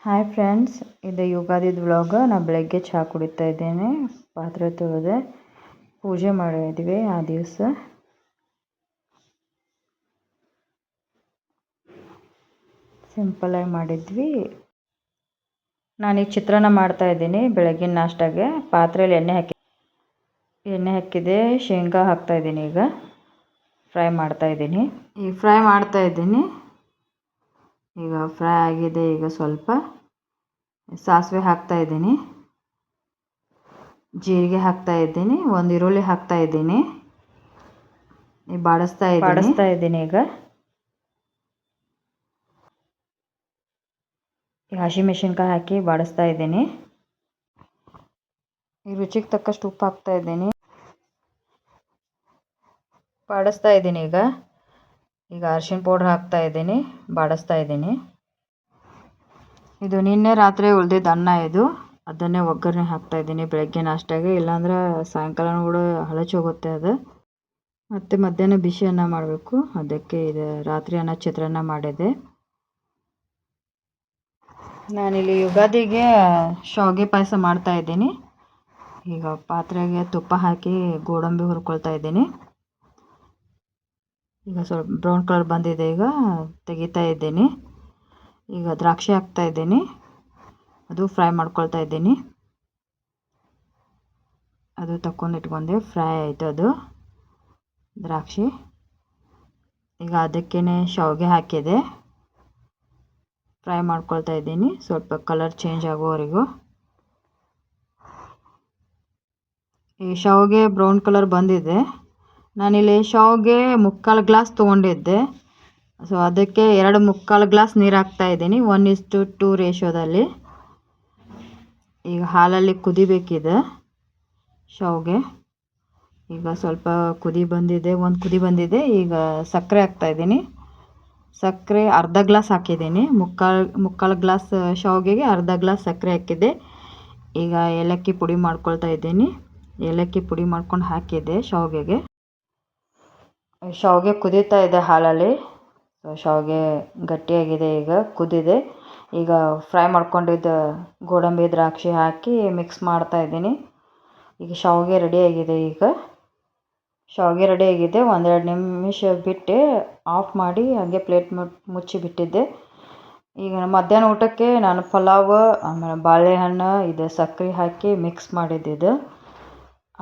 Hi friends, ಇದು ಯುಗಾದಿದು vlog. ನಾನು ಬೆಳಗ್ಗೆ ಚಹಾ ಕುಡಿತಾ ಇದ್ದೇನೆ, ಪಾತ್ರೆ ತೊಳೆದೆ, ಪೂಜೆ ಮಾಡಿದ್ವಿ. ಆ ದಿವಸ ಸಿಂಪಲಾಗಿ ಮಾಡಿದ್ವಿ. ನಾನೀಗ ಚಿತ್ರಾನ್ನ ಮಾಡ್ತಾ ಇದ್ದೀನಿ. ಬೆಳಗಿನ ನಾಷ್ಟಾಗೆ ಪಾತ್ರೆಯಲ್ಲಿ ಎಣ್ಣೆ ಹಾಕಿದೆ, ಶೇಂಗಾ ಹಾಕ್ತಾ ಇದ್ದೀನಿ. ಈಗ ಫ್ರೈ ಮಾಡ್ತಾ ಇದ್ದೀನಿ. ಈಗ ಫ್ರೈ ಆಗಿದೆ. ಈಗ ಸ್ವಲ್ಪ ಸಾಸಿವೆ ಹಾಕ್ತಾ ಇದ್ದೀನಿ, ಜೀರಿಗೆ ಹಾಕ್ತಾ ಇದ್ದೀನಿ, ಒಂದು ಈರುಳ್ಳಿ ಹಾಕ್ತಾ ಇದ್ದೀನಿ. ಬಾಡಿಸ್ತಾ ಇದ್ದೀನಿ. ಈಗ ಹಸಿಮೆಣಸಿನ್ಕಾಯಿ ಹಾಕಿ ಬಾಡಿಸ್ತಾ ಇದ್ದೀನಿ. ಈ ರುಚಿಗೆ ತಕ್ಕಷ್ಟು ಉಪ್ಪು ಹಾಕ್ತಾ ಇದ್ದೀನಿ. ಬಾಡಿಸ್ತಾ ಇದ್ದೀನಿ. ಈಗ ಅರಿಶಿನ ಪೌಡ್ರ್ ಹಾಕ್ತಾ ಇದ್ದೀನಿ, ಬಾಡಿಸ್ತಾ ಇದ್ದೀನಿ. ಇದು ನಿನ್ನೆ ರಾತ್ರಿ ಉಳಿದಿದ್ದ ಅನ್ನ, ಅದನ್ನೇ ಒಗ್ಗರಣೆ ಹಾಕ್ತಾ ಇದ್ದೀನಿ ಬೆಳಗ್ಗೆ ನಾಷ್ಟಾಗೆ. ಇಲ್ಲಾಂದ್ರೆ ಸಾಯಂಕಾಲ ಕೂಡ ಹಳಚಿ ಹೋಗುತ್ತೆ ಅದು. ಮತ್ತು ಮಧ್ಯಾಹ್ನ ಬಿಸಿ ಅನ್ನ ಮಾಡಬೇಕು, ಅದಕ್ಕೆ ಇದು ರಾತ್ರಿ ಅನ್ನ ಚಿತ್ರಾನ್ನ ಮಾಡಿದೆ. ನಾನಿಲ್ಲಿ ಯುಗಾದಿಗೆ ಶಾವಿಗೆ ಪಾಯಸ ಮಾಡ್ತಾ ಇದ್ದೀನಿ. ಈಗ ಪಾತ್ರೆಗೆ ತುಪ್ಪ ಹಾಕಿ ಗೋಡಂಬಿ ಹುರ್ಕೊಳ್ತಾ ಇದ್ದೀನಿ. ಈಗ ಸ್ವಲ್ಪ ಬ್ರೌನ್ ಕಲರ್ ಬಂದಿದೆ. ಈಗ ತೆಗಿತಾ ಇದ್ದೀನಿ. ಈಗ ದ್ರಾಕ್ಷಿ ಹಾಕ್ತಾ ಇದ್ದೀನಿ, ಅದು ಫ್ರೈ ಮಾಡ್ಕೊಳ್ತಾ ಇದ್ದೀನಿ. ಅದು ಇಟ್ಕೊಂಡೆ, ಫ್ರೈ ಆಯಿತು ಅದು ದ್ರಾಕ್ಷಿ. ಈಗ ಅದಕ್ಕೇ ಶಾವಿಗೆ ಹಾಕಿದೆ, ಫ್ರೈ ಮಾಡ್ಕೊಳ್ತಾ ಇದ್ದೀನಿ, ಸ್ವಲ್ಪ ಕಲರ್ ಚೇಂಜ್ ಆಗೋವರೆಗೂ. ಈ ಶಾವಿಗೆ ಬ್ರೌನ್ ಕಲರ್ ಬಂದಿದೆ. ನಾನಿಲ್ಲಿ ಶಾವಿಗೆ 3/4 ಗ್ಲಾಸ್ ತೊಗೊಂಡಿದ್ದೆ. ಸೊ ಅದಕ್ಕೆ 2 ಗ್ಲಾಸ್ ನೀರು ಹಾಕ್ತಾ ಇದ್ದೀನಿ, 1:2 ರೇಷಿಯೋದಲ್ಲಿ. ಈಗ ಹಾಲಲ್ಲಿ ಕುದಿಬೇಕಿದೆ ಶಾವಿಗೆ. ಈಗ ಸ್ವಲ್ಪ ಕುದಿ ಬಂದಿದೆ. ಈಗ ಸಕ್ಕರೆ ಹಾಕ್ತಾ ಇದ್ದೀನಿ. ಸಕ್ಕರೆ ಅರ್ಧ ಗ್ಲಾಸ್ ಹಾಕಿದ್ದೀನಿ. 3/4 ಗ್ಲಾಸ್ ಶಾವಿಗೆಗೆ ಅರ್ಧ ಗ್ಲಾಸ್ ಸಕ್ಕರೆ ಹಾಕಿದ್ದೆ. ಈಗ ಏಲಕ್ಕಿ ಪುಡಿ ಮಾಡ್ಕೊಳ್ತಾ ಇದ್ದೀನಿ. ಏಲಕ್ಕಿ ಪುಡಿ ಮಾಡ್ಕೊಂಡು ಹಾಕಿದ್ದೆ ಶಾವಿಗೆಗೆ. ಶಾವಿಗೆ ಕುದೀತಾ ಇದೆ ಹಾಲಲ್ಲಿ. ಶಾವಿಗೆ ಗಟ್ಟಿಯಾಗಿದೆ, ಈಗ ಕುದಿದೆ. ಈಗ ಫ್ರೈ ಮಾಡ್ಕೊಂಡಿದ್ದ ಗೋಡಂಬಿ ದ್ರಾಕ್ಷಿ ಹಾಕಿ ಮಿಕ್ಸ್ ಮಾಡ್ತಾ ಇದ್ದೀನಿ. ಈಗ ಶಾವಿಗೆ ರೆಡಿಯಾಗಿದೆ. ಒಂದೆರಡು ನಿಮಿಷ ಬಿಟ್ಟು ಆಫ್ ಮಾಡಿ ಹಾಗೆ ಪ್ಲೇಟ್ ಮುಚ್ಚಿ ಬಿಟ್ಟಿದ್ದೆ. ಈಗ ಮಧ್ಯಾಹ್ನ ಊಟಕ್ಕೆ ನಾನು ಪಲಾವ್, ಆಮೇಲೆ ಬಾಳೆಹಣ್ಣು, ಸಕ್ಕರೆ ಹಾಕಿ ಮಿಕ್ಸ್ ಮಾಡಿದ್ದಿದ್ದು.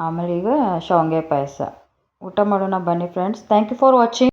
ಆಮೇಲೆ ಈಗ ಶಾವಿಗೆ ಪಾಯಸ ಊಟ ಮಾಡೋಣ ಬನ್ನಿ friends. Thank you for watching.